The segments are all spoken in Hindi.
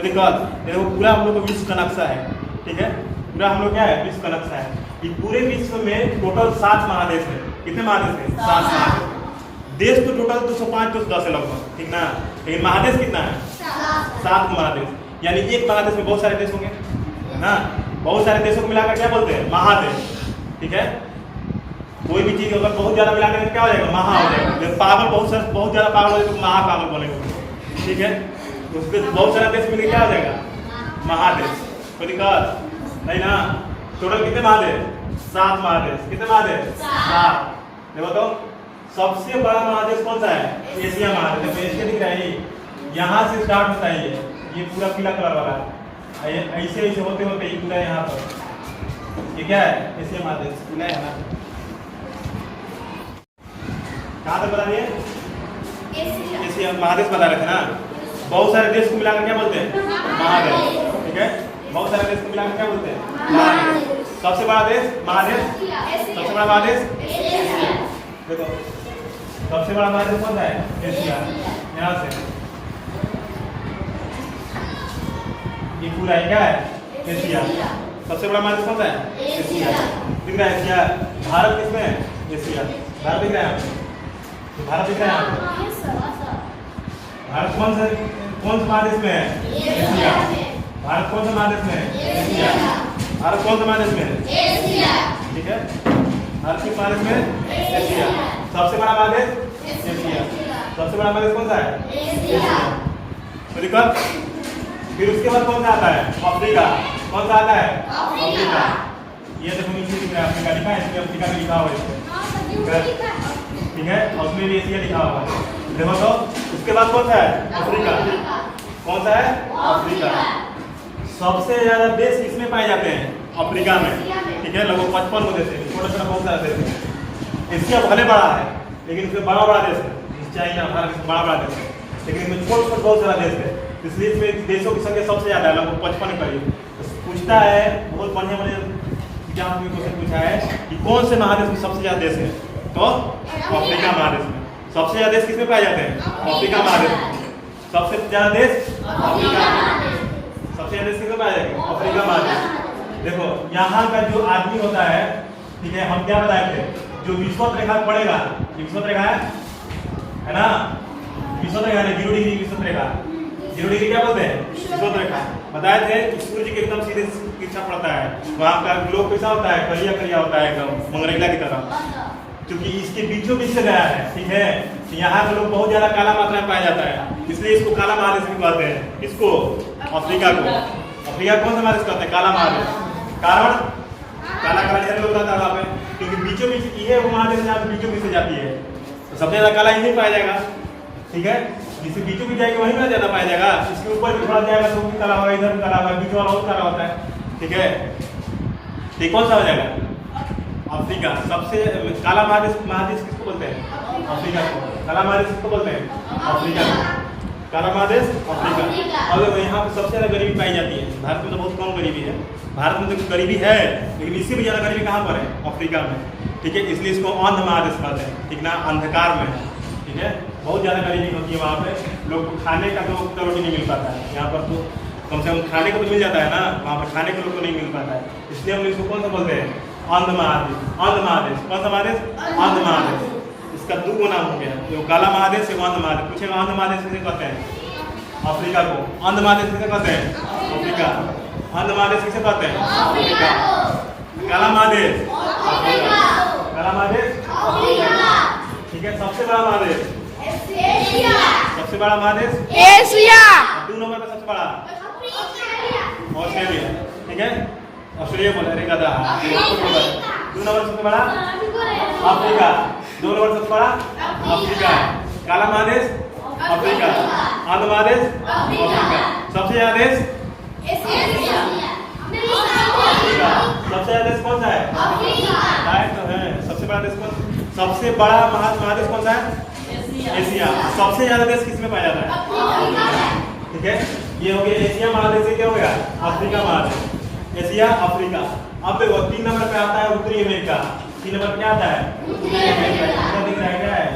अफ्रीका, देखो पूरा हम लोग का विश्व का नक्शा है, ठीक है, पूरा हम लोग क्या है विश्व का नक्शा है। ये पूरे विश्व में टोटल 7 महादेश है। कितने महादेश है? 7 महादेश। देश तो टोटल 205 210 है लगभग, ठीक ना, लेकिन महादेश कितना है? 7 महादेश। यानी एक महादेश में बहुत सारे देश होंगे ना, बहुत सारे देशों को मिलाकर क्या बोलते हैं? महादेश, ठीक है। कोई भी चीज अगर बहुत ज्यादा मिलाकर क्या हो जाएगा? महा हो जाएगा। पागल बहुत ज्यादा पागल हो जाएगा तो महापागल बोलेंगे, ठीक है। उसके बहुत सारे देश मिलकर क्या हो जाएगा? महादेश। कोई दिक्कत नहीं ना। टोटल कितने महादेश? 7 महादेश। कितने महादेश? 7। देखो तो सबसे बड़ा महादेश कौन सा है? एशिया महादेश। तो एशिया दिख रहा है, यहाँ से स्टार्ट होता है ये पूरा पीला कलर वाला, ऐसे ऐसे होते होते ये पूरा यहाँ पर, ये क्या है? एशिया महादेश पूरा है ना। कहाँ तक बता दिए? एशिया महादेश बता रहे थे ना। बहुत सारे देश को मिलाकर क्या बोलते हैं? महादेश, ठीक है। बहुत सारे देश को मिलाकर क्या बोलते हैं? महादेश। सबसे बड़ा देश महादेश, सबसे बड़ा महादेश देखो, सबसे बड़ा महादेश कौन सा है? एशिया। यहाँ से ये पूरा है क्या है? एशिया। सबसे बड़ा महादेश कौन सा है? एशिया। दिख रहा है एशिया। भारत किसमें है? एशिया। भारत दिख रहा है? भारत दिख रहा है? भारत कौन सा महादेश में है? एशिया। भारत कौन सा महादेश में है? एशिया। भारत कौन सा महादेश में है? एशिया, ठीक है। भारत किस महादेश में है? एशिया। सबसे बड़ा महादेश एशिया। सबसे बड़ा महादेश कौन सा है? एशिया। तो दिक्कत फिर उसके बाद कौन सा आता है? अफ्रीका। कौन सा आता है? अफ्रीका। ये देखो नीचे दिख रहा है अफ्रीका लिखा है, इसमें अफ्रीका भी लिखा हुआ है, ठीक है, और उसमें भी एशिया लिखा हुआ है। देखो तो उसके बाद कौन सा है? अफ्रीका। कौन सा है? अफ्रीका। सबसे ज्यादा देश किसमें पाए जाते हैं? अफ्रीका में, ठीक है, लगभग 55 देश है। छोटा छोटा बहुत सारा देश है। एशिया भले बड़ा है लेकिन इसमें बड़ा बड़ा देश है, चाइना भारत बड़ा बड़ा देश है, लेकिन इसमें छोटे छोटे बहुत सारा देश है, इसलिए इसमें देशों की संख्या सबसे ज्यादा है, लगभग 55 करीब। पूछता है बहुत बढ़िया बढ़िया एग्जाम में क्वेश्चन पूछा है कि कौन से महादेश में सबसे ज्यादा देश है? तो अफ्रीका महादेश में। सबसे ज्यादा देश किसमें पाए जाते हैं? अफ्रीका महादेश में। सबसे ज्यादा देश अफ्रीका, सबसे ज्यादा देश किसमें पाए जाते हैं? अफ्रीका महादेश। देखो यहाँ का जो आदमी होता है, ठीक है, हम क्या बताए थे? जो विषुवत रेखा पड़ेगा, ये विषुवत रेखा है ना, विषुवत रेखा है 0 डिग्री विषुवत रेखा। 0 डिग्री क्या बोलते हैं? विषुवत रेखा। बताए थे कि सूर्य के एकदम सीधे पीछा पड़ता है, वहाँ का ग्लोब कैसा होता है? करिया करिया होता है, एकदम मंगरेला की तरह, क्योंकि इसके बीचों बीच से गया है, ठीक है। यहाँ के लोग बहुत ज्यादा काला मात्रा में पाया जाता है, इसलिए इसको काला महादेश भी कहते हैं। इसको अफ्रीका को, अफ्रीका कौन सा महादेश कहते हैं? काला महादेश। कारण काला काला ढेर लोग रहता है वहाँ पे, क्योंकि बीचों बीच ये वो महादेश जहाँ पे बीचों बीच से जाती है, तो सबसे ज्यादा काला यही पाया जाएगा, ठीक है। जिससे बीचों बीच जाएगी वहीं में ज्यादा पाया जाएगा। इसके ऊपर भी थोड़ा जाएगा तो भी काला होगा, इधर भी काला होगा, बीच वाला और काला होता है, ठीक है। ठीक, कौन सा हो जाएगा? अफ्रीका। सबसे काला महादेश किसको बोलते हैं? अफ्रीका को। काला महादेश किसको बोलते हैं? अफ्रीका। काला महादेश अफ्रीका। अब यहाँ पे सबसे ज्यादा गरीबी पाई जाती है। भारत में तो बहुत कम गरीबी है, भारत में तो गरीबी है, लेकिन इससे भी ज्यादा गरीबी कहाँ पर है? अफ्रीका में, ठीक है। इसलिए इसको अंध महादेश कहते हैं, ठीक ना, अंधकार में है, ठीक है। बहुत ज्यादा गरीबी होती है वहाँ पे, लोग को खाने का तो रोटी नहीं मिल पाता है। यहाँ पर तो कम से कम खाने को तो मिल जाता है ना, वहाँ पर खाने को लोग को नहीं मिल पाता है, इसलिए हम इसको कौन सा बोलते हैं? अंध महादेश। अंध महादेश। कौन सा महादेश? अंध महादेश। इसका 2 नाम हो गया, जो काला महादेश है, अंध महादेश। पूछेगा अंध महादेश किसे कहते हैं? अफ्रीका को। अंध महादेश किसे कहते हैं? अफ्रीका। अंध महादेश किसे कहते हैं? अफ्रीका। काला महादेश अफ्रीका। काला महादेश अफ्रीका, ठीक है। सबसे बड़ा महादेश एशिया। सबसे बड़ा महादेश एशिया। 2 नंबर पे सबसे बड़ा ऑस्ट्रेलिया, ठीक है। ऑस्ट्रेलिया बोला रे गधा। 2 नंबर सबसे बड़ा अफ्रीका। 2 नंबर सबसे बड़ा अफ्रीका। काला महादेश अफ्रीका। अंध महादेश अफ्रीका। सबसे ज्यादा देश एशिया। सबसे ज्यादा देश कौन सा है? अफ्रीका। तो है सबसे बड़ा देश कौन? सबसे बड़ा महादेश कौन सा है? एशिया। सबसे ज्यादा देश किसमें पाया जाता है? ठीक है, ये हो गया एशिया महादेश से क्या हो गया? अफ्रीका महादेश। Asia Africa. अब देखो 3 नंबर पे आता है उत्तरी अमेरिका। 3 नंबर पे क्या आता है? उत्तरी अमेरिका। दिख रहा है क्या है?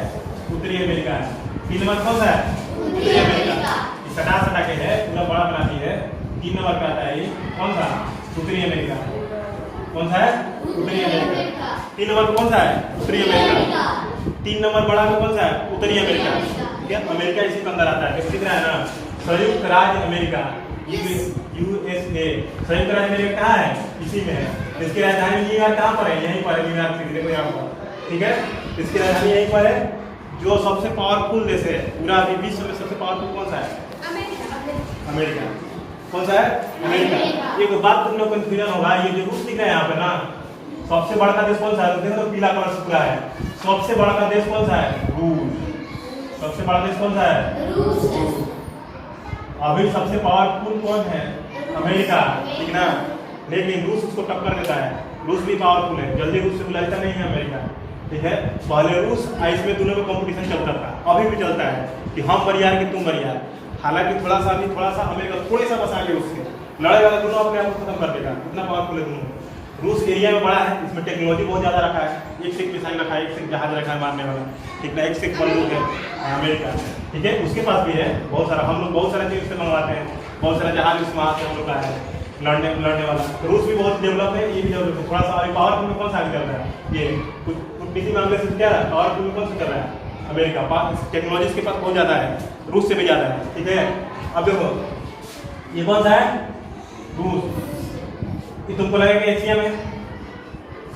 उत्तरी अमेरिका है। 3 नंबर कौन सा है? उत्तरी अमेरिका। सटा सटा के है पूरा बड़ा बनाती है। 3 नंबर पे आता है ये कौन सा? उत्तरी अमेरिका। कौन सा है? उत्तरी अमेरिका। 3 नंबर पे कौन सा है? उत्तरी अमेरिका। 3 नंबर बड़ा में कौन सा है? उत्तरी अमेरिका। ठीक है, अमेरिका इसी के अंदर आता है। कैसे दिख रहा है ना? संयुक्त राज्य अमेरिका, यूएसए। संयुक्त राज्य अमेरिका कहाँ है? इसी में है। इसकी राजधानी न्यूयॉर्क कहाँ पर है? यहीं पर है, न्यूयॉर्क सिटी। देखो यहाँ पर, ठीक है, इसकी राजधानी यहीं पर है। जो सबसे पावरफुल देश है पूरा अभी विश्व में, सबसे पावरफुल कौन सा है? अमेरिका। कौन सा है? अमेरिका। एक बात तुम लोग कंफ्यूजन होगा, ये जो रूस दिख रहा है यहाँ पे ना, सबसे बड़ा का देश कौन सा है? देखो तो पीला कलर से पूरा है। सबसे बड़ा का देश कौन सा है? रूस। सबसे बड़ा देश कौन सा है? रूस। अभी सबसे पावरफुल कौन है? अमेरिका, ठीक ना, लेकिन रूस उसको टक्कर देता है। रूस भी पावरफुल है, जल्दी रूस से बुलाता नहीं है अमेरिका, ठीक है। पहले रूस इसमें दोनों में कंपटीशन चलता था, अभी भी चलता है कि हम बरियार कि तुम बरियार। हालांकि थोड़ा सा अमेरिका थोड़े सा बस आगे उससे लड़े वाला दोनों अपने आप को खत्म कर देगा, इतना पावरफुल है दोनों। रूस एरिया में बड़ा है, इसमें टेक्नोलॉजी बहुत ज़्यादा रखा है, एक से एक मिसाइल रखा है, एक से एक जहाज रखा है मारने वाला, ठीक ना, एक से एक बंदूक है अमेरिका, ठीक है। उसके पास भी है बहुत सारा, हम लोग बहुत सारा चीज़ उससे मंगवाते हैं, बहुत सारा जहाज उसमें आते हैं हम लोग का है लड़ने वाला। रूस भी बहुत डेवलप है, ये भी डेवलप है। थोड़ा सा अभी पावरफुल में कौन सा आगे चल रहा है? ये कूटनीति मामले से क्या है, पावरफुल में कौन सा चल रहा है? अमेरिका। टेक्नोलॉजी इसके पास बहुत ज़्यादा है, रूस से भी ज़्यादा है, ठीक है। अब देखो ये कौन सा है? रूस। ये तुमको लगेगा एशिया में,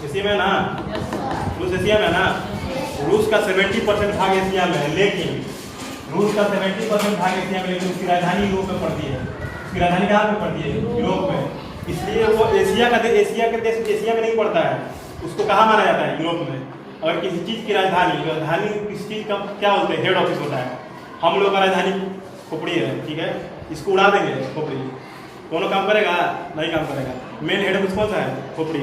एशिया में ना, रूस एशिया में ना। रूस का 70% भाग एशिया में है, लेकिन रूस का 70% भाग एशिया में, लेकिन उसकी राजधानी यूरोप में पड़ती है। उसकी राजधानी कहाँ पे पड़ती है? यूरोप में। इसलिए वो एशिया का देश, एशिया के देश एशिया में नहीं पड़ता है, उसको कहाँ माना जाता है? यूरोप में। अगर किसी चीज़ की राजधानी किसी चीज़ का क्या बोलते हैं? हेड ऑफिस होता है। हम लोग का राजधानी खोपड़ी है, ठीक है, इसको उड़ा देंगे खोपड़ी, दोनों काम करेगा? नहीं काम करेगा। मेन हेड ऑफिस कौन सा है? खोपड़ी।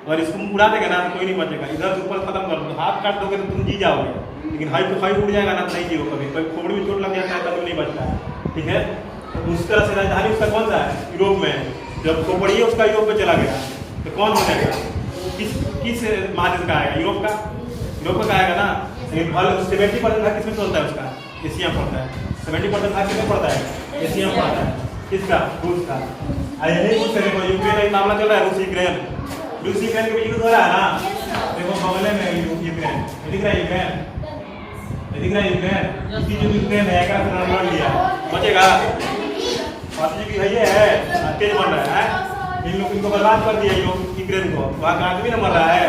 और इसको उड़ा देगा ना तो कोई नहीं बचेगा, इधर से ऊपर खत्म कर दो, हाथ काट दोगे तो तुम जी जाओगे, लेकिन हाई तो हाई उड़ जाएगा ना, नहीं जीओ कभी। खोपड़ी में चोट लग जाता है तब नहीं बचता है, ठीक है। तो उस तरह से राजधानी उसका कौन सा है? यूरोप में। जब खोपड़ी उसका यूरोप में चला गया तो कौन हो जाएगा? किस महादेश का आएगा? यूरोप का, यूरोप का आएगा ना। लेकिन 70% भाग किसमें चलता है उसका? एशिया में पड़ता है। 70% भाग किसमें पड़ता है? एशिया में पड़ता है। किसका? रूस का। यही कुछ देखो, यूक्रेन मामला चल रहा है, रूस यूक्रेन के बीच युद्ध हो रहा है ना। देखो बगल में यूक्रेन, दिख रहा है यूक्रेन, दिख रहा है यूक्रेन। इसी जो यूक्रेन है एक लड़ लिया, बचेगा? की है तेज बन रहा है, इन लोग इनको बर्बाद कर दिया यूक्रेन को। वहाँ का आदमी ना मर रहा है,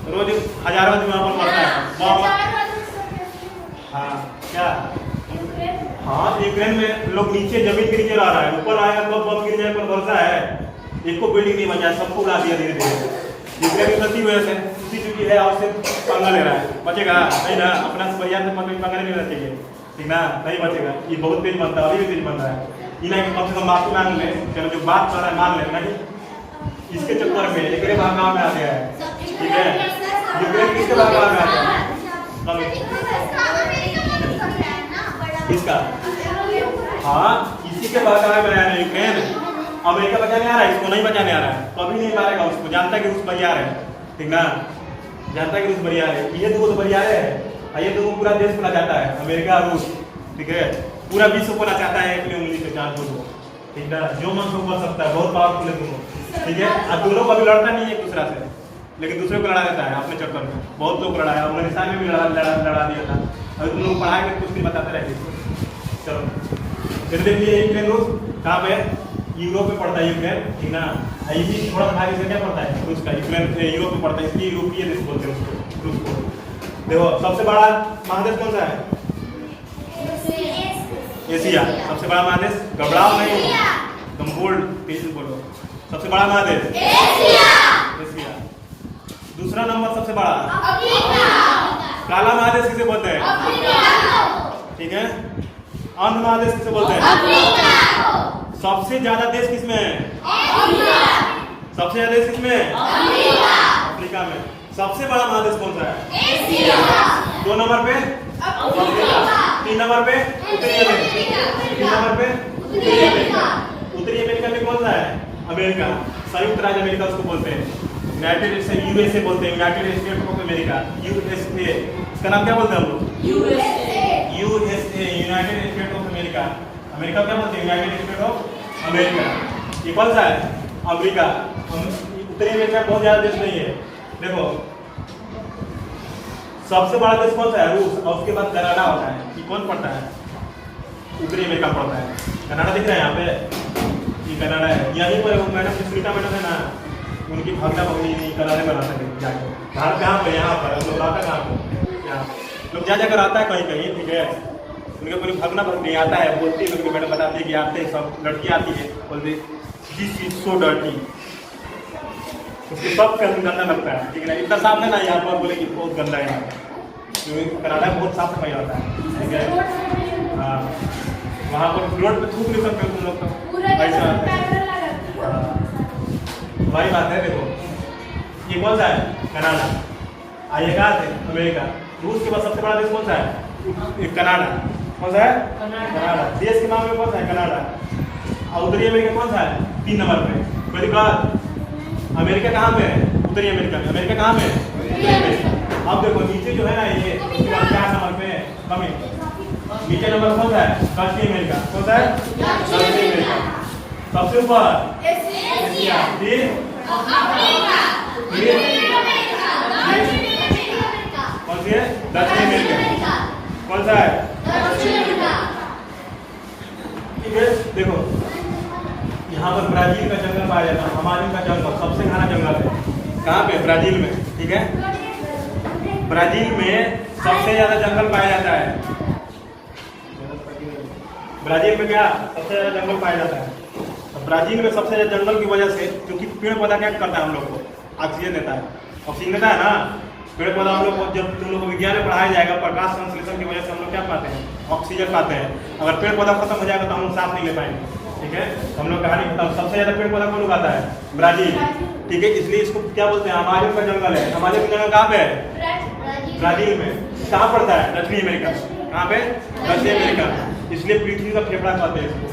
रोज हजारों आदमी वहाँ पर मरता है। हाँ क्या? हाँ, यूक्रेन में लोग नीचे जमीन के नीचे रह रहा है, ऊपर आएगा तो बम गिर जाए पर भरोसा है? एक को बिल्डिंग नहीं बचा, सबको उड़ा दिया धीरे धीरे। यूक्रेन की गलती वजह से उसी चुकी है, और उससे पंगा ले रहा है, बचेगा नहीं ना। अपना परिवार से पंगा नहीं लेना चाहिए, ठीक ना, नहीं बचेगा। ये बहुत तेज बनता है, अभी भी तेज बन रहा है। इन्हें कम से कम माफी मांग ले, चलो जो बात कर रहा है मान ले, नहीं इसके चक्कर में एक भाग में आ गया है, ठीक है। यूक्रेन किसके भाग में आ गया है? इसका, हाँ, इसी के भाग में आया है यूक्रेन। अमेरिका बचाने आ रहा है, इसको नहीं बचाने आ रहा है, कभी नहीं मारेगा उसको, जानता है कि रूस बरियार है, ठीक ना, जानता है कि रूस बरियार है। ये दो बरियार है, ये दो पूरा देश को चाहता है, अमेरिका और रूस, ठीक है, पूरा विश्व को चाहता है अपनी उंगली पे चांद को, ठीक ना, जो मन को कर सकता है, बहुत पावरफुल है दोनों, ठीक है। अब दोनों को अभी लड़ता नहीं है एक दूसरा से, लेकिन दूसरे को लड़ा देता है अपने चक्कर में। बहुत लोग लड़ाया, अफगानिस्तान में भी लड़ा दिया था। अभी तुम लोग पढ़ाई में कुछ नहीं बताते रहेंगे। चलो फिर देखिए यूक्रेन रूस कहाँ पे? यूरोप में पड़ता है यूक्रेन, ठीक ना। ये भी थोड़ा सा भाग इसका क्या पड़ता है? रूस का। यूक्रेन यूरोप में पड़ता है, इसलिए यूरोपीय देश बोलते हैं उसको, रूस को। देखो सबसे बड़ा महादेश कौन सा है? एशिया। सबसे बड़ा महादेश, घबराओ नहीं, तुम बोल्ड तेज बोलो। सबसे बड़ा महादेश एशिया। दूसरा नंबर सबसे बड़ा काला महादेश किसे बोलते हैं? ठीक है। अंध महादेश किसे बोलते हैं? सबसे ज्यादा देश किसमें है? सबसे ज्यादा देश किसमें? अफ्रीका में। सबसे बड़ा महादेश कौन सा है? एशिया। 2 नंबर पे अफ्रीका, 3 नंबर पे उत्तरी अमेरिका, 3 नंबर पे उत्तरी अमेरिका। उत्तरी अमेरिका में कौन सा है? अमेरिका, संयुक्त राज्य अमेरिका उसको बोलते हैं। यूनाइटेड से यूएसए बोलते हैं, United state of America, USA. इसका नाम क्या बोलते हैं हम लोग? USA, United state of America. America क्या बोलते हैं? United state of America. ये कौन सा है? अमेरिका। उत्तरी अमेरिका बहुत ज्यादा देश नहीं है। देखो सबसे बड़ा देश कौन सा है? रूस, और उसके बाद कनाडा होता है। ये कौन पड़ता है? उत्तरी अमेरिका पड़ता है। कनाडा दिख रहा है यहाँ पे, ये कनाडा है। यहीं पर मैडम सुनीता मैडम है ना, उनकी भागना भगनी कनाडा में रहता है जाके। भारत कहाँ पे? यहाँ पर लोग आता है। कहाँ पे? यहाँ लोग जा जाकर आता है कहीं कहीं, ठीक है। उनके पूरी भागना भगनी आता है, बोलती है उनके मैडम बताती है कि आते हैं सब लड़की आती है, बोलती दिस इज सो डर्टी, उसको सब गंदा लगता है, ठीक है। इतना साफ है ना यहाँ पर, बोले कि बहुत गंदा है यहाँ पर। कनाडा में बहुत साफ सफाई होता है, ठीक है। हाँ वहाँ पर रोड पे थूक नहीं सकते तुम लोग तो, ऐसा वही बात है। देखो ये कौन सा है? कनाडा। आइए कहाँ थे? अमेरिका। रूस के बाद सबसे बड़ा देश कौन सा है? कनाडा। कौन सा है? कनाडा। देश के नाम में कौन सा है? कनाडा। और उत्तरी अमेरिका कौन सा है? 3 नंबर पे। कोई दिक्कत? अमेरिका कहाँ पे है? उत्तरी अमेरिका में। अमेरिका कहाँ में है? अब देखो नीचे जो है ना, ये 4 नंबर पे कमी। नीचे नंबर कौन सा है? दक्षिणी अमेरिका। कौन सा है? दक्षिणी अमेरिका। सबसे ऊपर एशिया, फिर कौन सी है? दक्षिणी अमेरिका। कौन सा है? ठीक है। देखो यहाँ पर ब्राजील का जंगल पाया जाता है, अमाजन का जंगल सबसे घना जंगल है। कहाँ पे? ब्राजील में, ठीक है। ब्राजील में सबसे ज्यादा जंगल पाया जाता है। ब्राजील में क्या सबसे ज्यादा जंगल पाया जाता है? ब्राजील में सबसे ज्यादा जंगल की वजह से, क्योंकि पेड़ पौधा क्या करता है हम लोग को? ऑक्सीजन देता है। ऑक्सीजन देता है ना पेड़ पौधा। हम लोग को जब तुम लोग को विज्ञान में पढ़ाया जाएगा, प्रकाश संश्लेषण की वजह से हम लोग क्या पाते हैं? ऑक्सीजन पाते हैं। अगर पेड़ पौधा खत्म हो जाएगा तो हम लोग सांस नहीं ले पाएंगे, ठीक है। हम लोग कहानी खत्म। सबसे ज्यादा पेड़ पौधा कौन उगाता है? ब्राजील, ठीक है। इसलिए इसको क्या बोलते हैं? अमाजन का जंगल है। अमाजन का जंगल कहाँ पे है? ब्राजील में। कहाँ पड़ता है? दक्षिणी अमेरिका। कहाँ पे? दक्षिणी अमेरिका। इसलिए पृथ्वी का फेफड़ा कहते हैं इसको।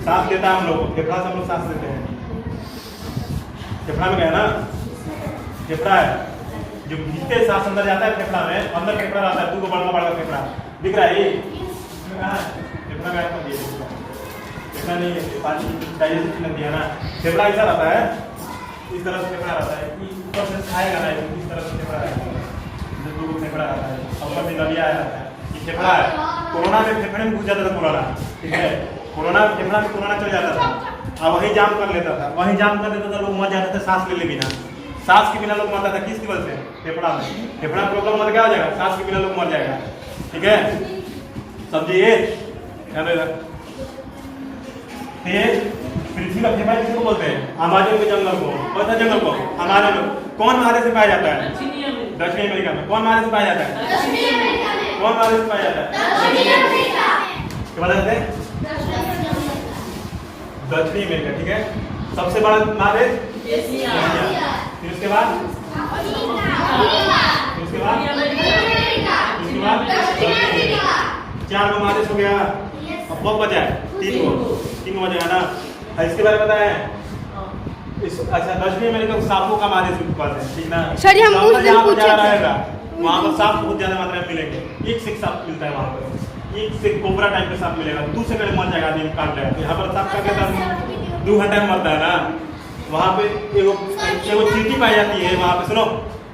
सांस लेता है हम लोग, फेफड़ा से हम लोग सांस लेते हैं। फेफड़ा में क्या है ना? फेफड़ा है जो भीतर सांस अंदर जाता है फेफड़ा में, अंदर फेफड़ा रहता है। 2 बड़ा बड़ा फेफड़ा दिख रहा है। ये फेफड़ा का फेफड़ा नहीं है, पानी डाइजेशन नहीं दिया ना। फेफड़ा ऐसा रहता है, इस तरह से फेफड़ा रहता है कि ऊपर से खाएगा ना, इस तरह से फेफड़ा रहता है। 2 फेफड़ा रहता है, ऊपर से नलिया रहता है, ये फेफड़ा है। कोरोना में फेफड़े में घुस जाता था कोरोना, ठीक है। कोरोना फेफड़ा में कोरोना चल जाता था और वहीं जाम कर लेता था, वहीं जाम कर लेता था, लोग मर जाते थे सांस ले बिना। सांस के बिना लोग मरता था। किस वजह से? फेफड़ा में। फेफड़ा प्रॉब्लम मतलब क्या हो जाएगा? सांस के बिना लोग मर जाएगा, ठीक है। समझिए। पृथ्वी का फेफड़ा किसको बोलते हैं? अमाजन के जंगल को। कौन सा जंगल को? अमाजन। कौन महादेश में पाया जाता है? दक्षिणी अमेरिका में। कौन महादेश में पाया जाता है? कौन महादेश में पाया जाता है? क्या बताते हैं? दक्षिणी अमेरिका, ठीक है। सबसे बड़ा महादेश एशिया। फिर उसके बाद उसके बाद 4 गो महादेश हो गया। अब बहुत बचा है? 3 गो बचा है ना। इसके बारे में बताया अच्छा। दक्षिणी अमेरिका सांपों का महादेश के पास है, ठीक ना। सर हम उस दिन पूछे रहेगा वहाँ पर सांप बहुत ज्यादा मात्रा में मिलेंगे। एक से एक सांप मिलता है वहाँ पर, एक से कोबरा टाइप का सांप मिलेगा। 2 सेकंड मर जाएगा आदमी काट जाएगा। यहाँ पर सांप काट लेता है 2 घंटा में मरता है ना। वहाँ पे एगो चींटी पाई जाती है। वहाँ पे सुनो,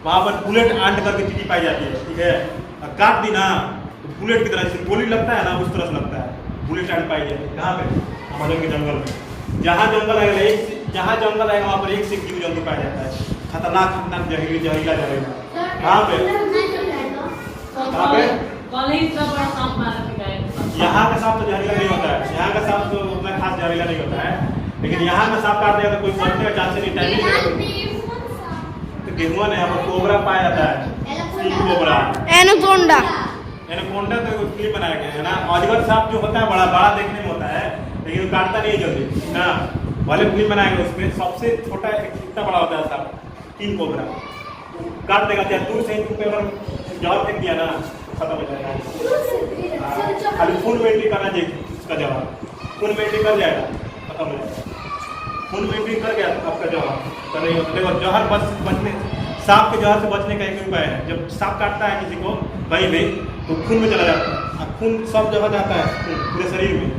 वहाँ पर बुलेट आंट करके चींटी पाई जाती है, ठीक है। और काट दी ना तो बुलेट की तरह जैसे गोली लगता है ना, उस तरह से लगता है। बुलेट आंट पाई जाती है। कहाँ पे? अमाजन के जंगल में। जहाँ जंगल आएगा जहाँ जंगल आएगा वहाँ पर एक से एक जीव जंतु पाया जाता है। खतरनाक जहरीला। कहाँ पे? कहाँ पे? यहाँ का सांप तो जहरीला नहीं होता है। यहाँ का सांप तो उतना खास जहरीला नहीं होता है, लेकिन यहाँ का सांप काट देगा तो कोई मरने का चांस नहीं। टाइमिंग तो गेहुआ नहीं, यहाँ पर कोबरा पाया जाता है। Cobra, anaconda. एनाकोंडा तो फिल्म बनाया गया है ना। अजगर सांप जो होता है बड़ा बड़ा देखने में होता है, लेकिन काटता नहीं जल्दी ना। भले फिल्म बनाएंगे उसमें सबसे छोटा कितना बड़ा होता है सांप? King cobra. काट देगा, चाहे दूर से ही तुम पे अगर जवाब फेंक दिया ना खत्म हो जाएगा। खाली फुल मेंटेन करना चाहिए उसका जवाब। फुल मेंटेन कर जाएगा, खत्म हो जाएगा। फुल मेंटेन कर गया आपका जवाब तो नहीं होता। देखो जहर बचने, सांप के जहर से बचने का एक उपाय है। जब सांप काटता है किसी को कहीं भी तो खून में चला जाता है, खून सब जगह जाता है पूरे शरीर में।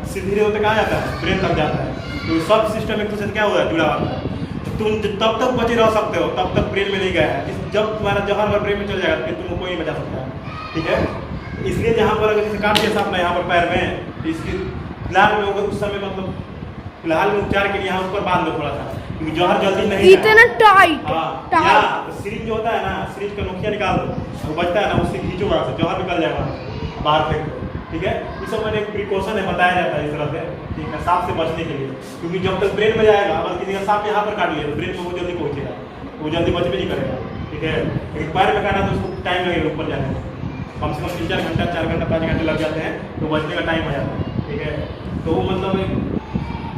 सीधे होते कहाँ जाता है, ब्रेन तक जाता है। तो सब सिस्टम एक दूसरे से क्या हुआ है, जुड़ा हुआ है। तो तुम तब तक बचे रह सकते हो, तब तक ब्रेन में नहीं गया है। जब तुम्हारा जहर ब्रेन में चल जाएगा फिर तुमको कोई नहीं बचा सकता है, ठीक है। इसलिए जहाँ पर अगर जैसे काट दिया अपना यहाँ पर पैर में, तो इसके फिलहाल में होगा उस समय, मतलब फिलहाल में उपचार के लिए यहाँ ऊपर बांध दो थोड़ा सा, क्योंकि जहर जल्दी नहीं इतना टाइट हाँ, सिरिंज जो होता है ना, सिरिंज का नोकिया निकाल दो, वो बचता है ना, उससे खींचो वहाँ से, जहर निकल जाएगा, बाहर फेंक दो, ठीक है। इस सब में एक प्रिकॉशन है, बताया जाता है इस तरह से, ठीक है, सांप से बचने के लिए। क्योंकि जब तक ब्रेन में जाएगा, अगर किसी का सांप यहाँ पर काट लिया तो ब्रेन में वो जल्दी पहुँचेगा, वो जल्दी बच भी नहीं करेगा, ठीक है। लेकिन पैर में काटा तो उसको टाइम लगेगा ऊपर जाने में, कम से कम 3-4 घंटा, 4 घंटा, 5 घंटे लग जाते हैं, तो बचने का टाइम हो जाता है, ठीक है। तो वो मतलब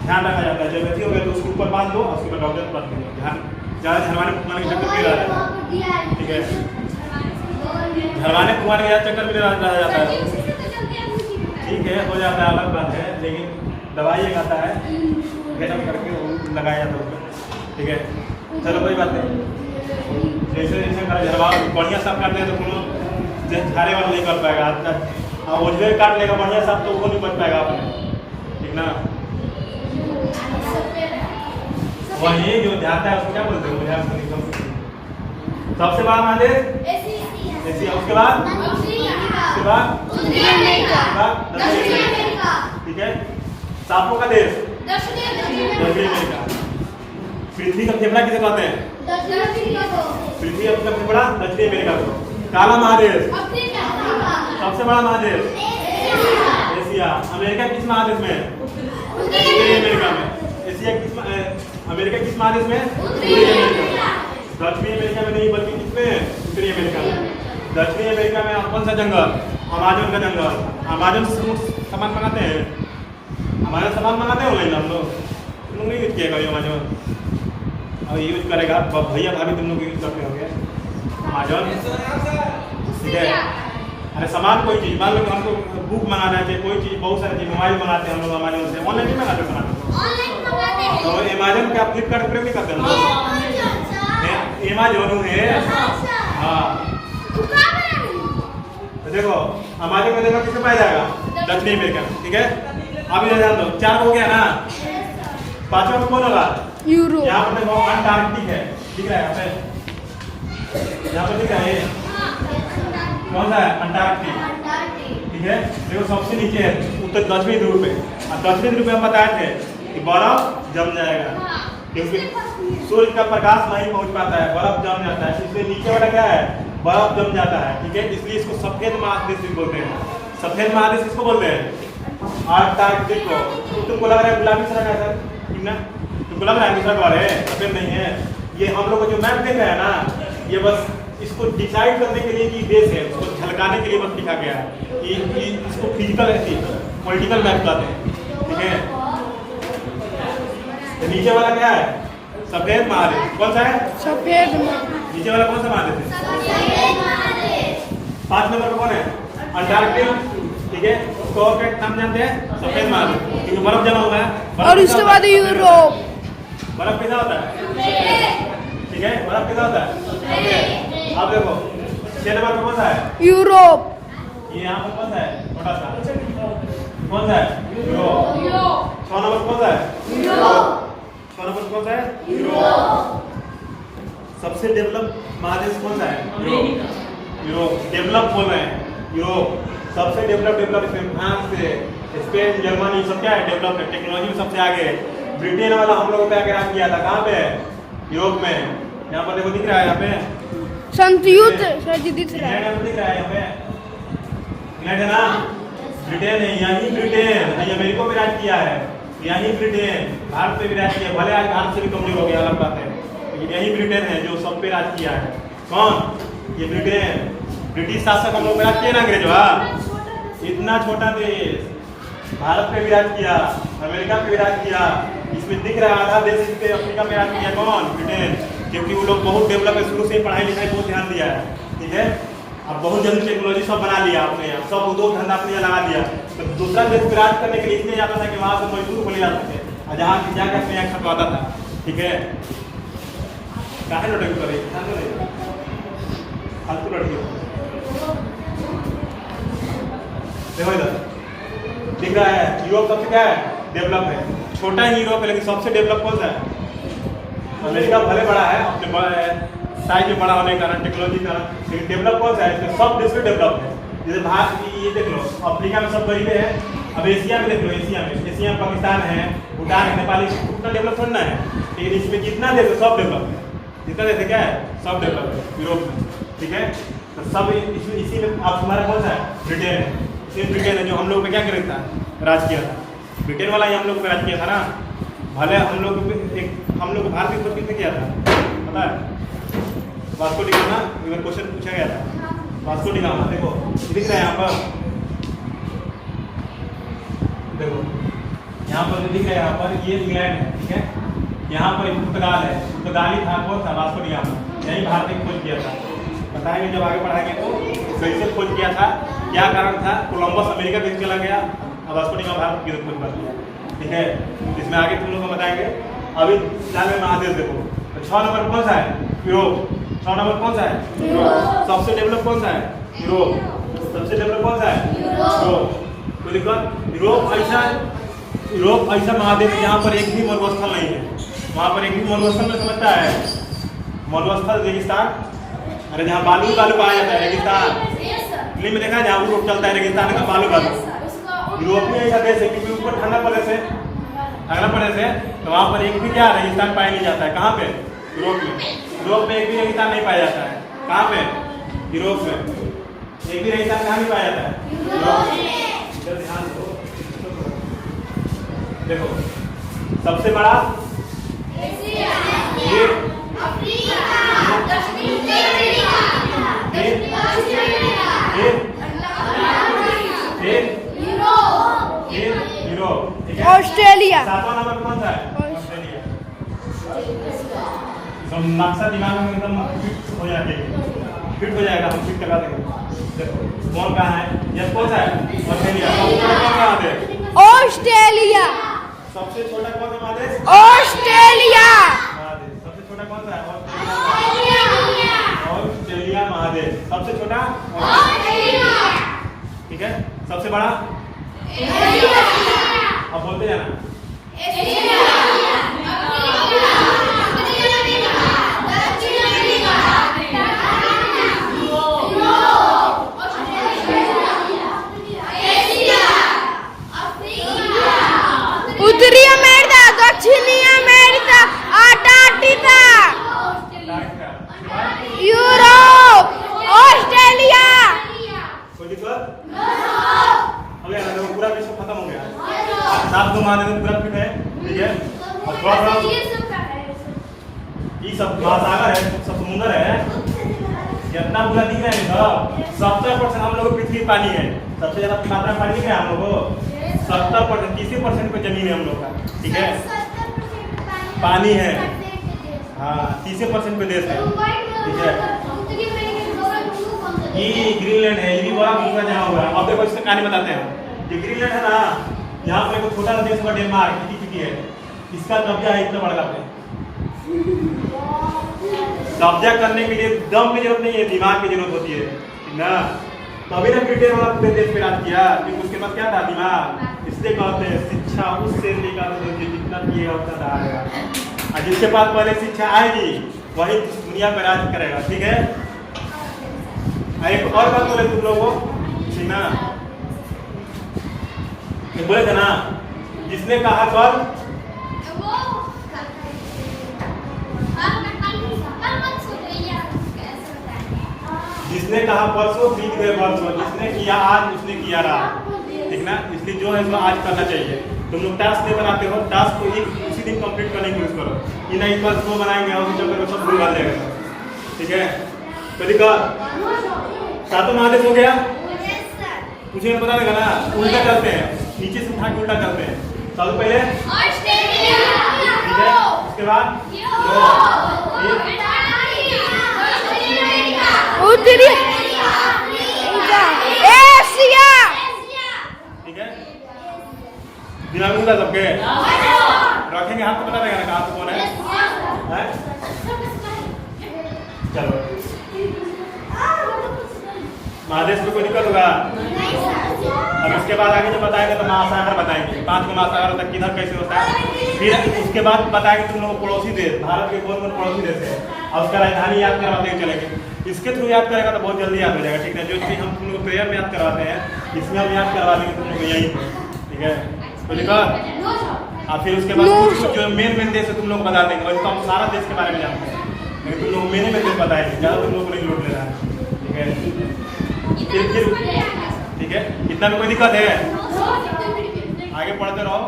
ध्यान रखा जाता है, जब ऐसी हो गया तो उसको ऊपर बांध दो, उसके बाद डॉक्टर के पास भेजो। ध्यान ज़्यादा झरवाने फुकवाने के चक्कर में रहा जाता है, ठीक है। झरवाने फुकवाने के चक्कर में रहा जाता है, ठीक है, हो जाता है, अलग बात है। लेकिन दवाई एक आता है, गरम करके वो लगाया जाता है उसमें, ठीक है। चलो कोई बात नहीं, जैसे जैसे झरवा बढ़िया साफ करते हैं तो कोनो झारे वाला नहीं कर पाएगा, ओझले काट लेगा बढ़िया साफ तो वो नहीं बच पाएगा आपने, ठीक ना। वही जो जाता है उसको क्या बोलते हैं, मुझे आपको निकल सबसे बड़ा महादेव एशिया, उसके बाद ठीक है। सांपों का देश दक्षिण अमेरिका। पृथ्वी का फेफड़ा किसे कहते हैं, पृथ्वी का फेफड़ा दक्षिण अमेरिका को। काला महादेव सबसे बड़ा महादेव एशिया। अमेरिका किस महादेश में है, उत्तरी अमेरिका में। एशिया किस, अमेरिका किस महादेश में, उत्तरी अमेरिका। दक्षिणी अमेरिका में नहीं बल्कि किसमें, उत्तरी अमेरिका में। दक्षिणी अमेरिका में कौन सा जंगल, अमेज़न का जंगल। अमेज़न से सामान मंगाते हैं, हमारे सामान मंगाते हैं ऑनलाइन हम लोग, तुम लोग नहीं यूज किएगा ये अमेज़न, और यूज करेगा भैया भाभी तुम लोग यूज करते होंगे अमेज़न, ठीक है। अरे सामान कोई चीज़, मान लो हमको बुक मंगाना है, कोई चीज़, बहुत सारी चीज़, मोबाइल मंगाते हैं हम लोग अमेज़न से, ऑनलाइन नहीं मंगाते सामान। तो अमेज़न क्या फ्लिपकार्ट प्रयोग नहीं करते हैं, अमेज़न है, हाँ। तो देखो अमेज़न में देखो किससे पाया जाएगा, दक्षिणी अमेरिका, ठीक है। अभी ध्यान दो, 4 हो गया ना, 5वां में कौन होगा, यूरोप। यहाँ पर देखो अंटार्कटिक है, दिख रहा है यहाँ पे, यहाँ पर दिख रहा है कौन सा है, अंटार्कटिक, ठीक है। देखो सबसे नीचे है उत्तर दक्षिणी ध्रुव पे, और दक्षिणी ध्रुव पे हम बताए थे कि बर्फ जम जाएगा, क्योंकि सूर्य का प्रकाश नहीं पहुंच पाता है, बर्फ जम जाता है, इसलिए नीचे वाला क्या है, बर्फ जम जाता है, ठीक है। इसलिए इसको सफेद महादेश भी बोलते हैं। सफेद महादेश किसको बोलते हैं, अंटार्कटिक को। तो तुमको लग रहा है गुलाबी सा है सर, ठीक ना, तुमको लग रहा है दूसरा कलर है, सफेद नहीं है। ये हम लोग जो मैप देख रहे हैं ना, ये बस इसको डिसाइड करने के लिए कि देश है, उसको झलकाने के लिए बस लिखा गया है। ये इसको फिजिकल पॉलिटिकल मैप कहते हैं, ठीक है। तो नीचे वाला क्या है, सफेद महादेश। कौन सा है, सफेद। नीचे वाला कौन सा महादेश है, 5 नंबर पर कौन है, अंटार्कटिक, ठीक है। उसको और क्या नाम जानते हैं, सफेद महादेश, क्योंकि बर्फ जमा हुआ है। और उसके बाद यूरोप। बर्फ कैसा होता है, ठीक है, बर्फ कैसा होता है। अब देखो 6 नंबर पर कौन सा है, यूरोप। ये यहाँ पर कौन सा है, छोटा सा कौन सा है, यूरोप। 6 नंबर कौन सा है, यूरोप। 6 नंबर कौन सा है, यूरोप। सबसे डेवलप महादेश कौन सा है, यूरोप। डेवलप बोल रहे हैं, यूरोप सबसे डेवलप इसमें फ्रांस से स्पेन जर्मनी सब क्या है, डेवलप है, टेक्नोलॉजी में सबसे आगे है। ब्रिटेन वाला हम लोगों पे आगे राज किया था, कहाँ पे, यूरोप में। यहाँ पर देखो दिख रहा है, यहाँ पे संयुक्त राज्य दिख रहा है, इंग्लैंड दिख रहा है, यहाँ पे इंग्लैंड है ना, ब्रिटेन है, यही ब्रिटेन यही अमेरिका पे राज किया है, यही ब्रिटेन भारत पे भी राज किया। भले आज भारत से भी कमजोर हो गया, अलग बात है, लेकिन यही ब्रिटेन है जो सब पे राज किया है। कौन, ये ब्रिटेन। ब्रिटिश शासक हम लोग पे राज किया ना, अंग्रेज, इतना छोटा देश भारत पे भी राज किया, अमेरिका पे भी राज किया। इसमें दिख रहा है आधा देश इस पे अफ्रीका में राज किया, कौन, ब्रिटेन। क्योंकि वो लोग बहुत डेवलप है, शुरू से ही पढ़ाई लिखाई बहुत ध्यान दिया है, ठीक है। अब बहुत जल्दी टेक्नोलॉजी सब बना लिया अपने यहाँ, सब उद्योग धंधा अपने यहाँ लगा दिया। तो दूसरा देश पे राज करने के लिए इसलिए जाता था कि वहाँ से मजदूर बोले जाते थे, और जहाँ जाकर अपने यहाँ खटवाता था, ठीक है। काहे लड़ाई कर रही है, फालतू लड़की। देखो इधर दिख रहा है यूरोप सबसे क्या है डेवलप है, छोटा ही यूरोप है लेकिन सबसे डेवलप कौन सा है अमेरिका। भले बड़ा है अपने साइज में बड़ा होने के कारण टेक्नोलॉजी का, लेकिन डेवलप कौन सा है इसमें सब देश में डेवलप है। जैसे भारत ये देख लो अफ्रीका में सब गरीबे हैं, अब एशिया में देख लो एशिया में पाकिस्तान है, भूटान है, नेपाल उतना डेवलप थोड़ा ना है, लेकिन इसमें जितना देश है सब डेवलप है, जितना देश है क्या है सब डेवलप है यूरोप में, ठीक है। तो सब इसी में आप हमारा कौन सा है ब्रिटेन है, इसी ब्रिटेन है जो हम लोग पे क्या कर था राज किया था, ब्रिटेन वाला ही हम लोग पे राज किया था ना। भले हम लोग भारत की खोज किसने किया था पता है, वास्को डी गामा। इधर क्वेश्चन पूछा गया था वास्को डी गामा, देखो दिख रहा है यहाँ पर, देखो यहाँ पर दिख रहा है, यहाँ पर ये इंग्लैंड है, ठीक है, यहाँ पर पुर्तगाल है, पुर्तगाली था कौन था वास्को डी गामा, यही भारत की खोज किया था। बताएंगे जब आगे पढ़ाएंगे तो कैसे खोज किया था, क्या कारण था, कोलंबस अमेरिका देश चला गया, वास्को डी गामा भारत की खोज कर दिया, ठीक है। इसमें आगे तुम लोग को बताएंगे। अभी फिलहाल में महादेश देखो, तो 6 नंबर कौन सा है यूरोप, 6 नंबर कौन सा है यूरोप। सबसे डेवलप कौन सा है यूरोप, सबसे डेवलप कौन सा है यूरोप। कोई दिक्कत, यूरोप ऐसा महादेश जहाँ पर एक भी मरुस्थल नहीं है, वहाँ पर एक भी मरुस्थल में समझता है मरुस्थल रेगिस्तान, अरे जहाँ बालू पाया जाता है रेगिस्तान, फिल्म में देखा है जहाँ रोड चलता है रेगिस्तान का बालू। यूरोप में ऐसा देश है क्योंकि ऊपर ठंडा प्रदेश है, तो वहाँ पर एक भी क्या रेगिस्तान पाया नहीं जाता है। कहाँ पे यूरोप में एक भी रेगिस्तान नहीं पाया जाता है। कहाँ पे यूरोप में एक भी रेगिस्तान कहाँ नहीं पाया जाता है ध्यान दो। देखो सबसे बड़ा ऑस्ट्रेलिया। 7वां नंबर कौन सा है ऑस्ट्रेलिया। नक्शा दिमाग में एकदम फिट हो जाएगा, हम फिट करवा देंगे। देखो कौन कहाँ है, ये कौन सा है ऑस्ट्रेलिया। ऑस्ट्रेलिया सबसे छोटा कौन सा महादेश ऑस्ट्रेलिया। सबसे छोटा कौन सा है ऑस्ट्रेलिया महादेश, सबसे छोटा ठीक है। सबसे बड़ा अब बोलते जाना उत्तरी अमेरिका, दक्षिणी अमेरिका, अंटार्कटिका, यूरोप, ऑस्ट्रेलिया। कोई दिक्कत पूरा विश्व खत्म हो गया, 7 महादेश पूरा फिट है, ठीक है। और थोड़ा ये सब महासागर है, सब समुद्र है, जितना पूरा दिख रहा है सब 70% हम लोग पृथ्वी पानी है, सबसे ज्यादा मात्रा पानी दिख रहा है हम लोग को 70%, 30% पे जमीन है हम लोग का, ठीक है, पानी है, हाँ 30% पे देश है, ठीक है। ये ग्रीनलैंड है, ये भी बड़ा दूसरा जगह हुआ है। अब देखो इसका कहानी बताते हैं। ये ग्रीनलैंड है ना, यहाँ पर एक छोटा सा देश हुआ डेनमार्क, चुकी है, इसका कब्जा है इतना बड़ा पे। कब्जा करने के लिए दम की जरूरत नहीं है, दिमाग की जरूरत होती है ना। तभी ना ब्रिटेन वाला पूरे देश पे राज किया, क्योंकि उसके पास क्या था दिमाग। इसलिए कहते हैं शिक्षा उससे लेकर जितना पिएगा उतना आएगा, और जिसके पास पहले शिक्षा आएगी वही दुनिया पे राज करेगा, ठीक है। एक और बात बोले तुम लोगों ठीक ना, बोले थे ना जिसने कहा कल जिसने कहा परसों बीत गए परसों, जिसने किया आज उसने किया रहा, ठीक ना। इसलिए जो है इसको आज करना चाहिए। तुम लोग टास्क दे बनाते हो, टास्क को उसी दिन कंप्लीट करने की कोशिश करो, ये नहीं बस वो बनाएंगे और चक्कर सब भूल कर देगा, ठीक है। तो दिक्कत 7 महादेश हो गया, मुझे पता लगा ना। उल्टा करते हैं, नीचे से उठा के उल्टा करते हैं। सबसे पहले ठीक है, उसके बाद उत्तरी एशिया, ठीक है। दिमाग में सबके रखेंगे, हाथ को पता लगेगा कहाँ से कौन है? चलो महादेश में कोई दिक्कत होगा? अब इसके बाद आगे जो बताएंगे तो महासागर बताएंगे, 5 को महासागर तक किधर कैसे होता है। फिर उसके बाद बताएंगे तुम लोग पड़ोसी देश, भारत के कौन कौन पड़ोसी देश है, और उसका राजधानी याद करवाते हुए चलेंगे। इसके थ्रू याद करेगा तो बहुत जल्दी याद हो जाएगा, ठीक है। जो चीज़ हम तुम लोग प्रेयर में याद करवाते हैं, इसमें हम याद करवा देंगे तुम लोग यहीं पर, ठीक है। तो दिक्कत और फिर उसके बाद जो मेन देश है तुम लोग बता देंगे। वैसे तो हम सारा देश के बारे में जानते हैं, लेकिन तुम लोग मेन देश बताएंगे, ज़्यादा तुम लोग को नहीं लोड लेना है, ठीक है। फिर ठीक है, इतना में कोई दिक्कत है? आगे पढ़ते रहो।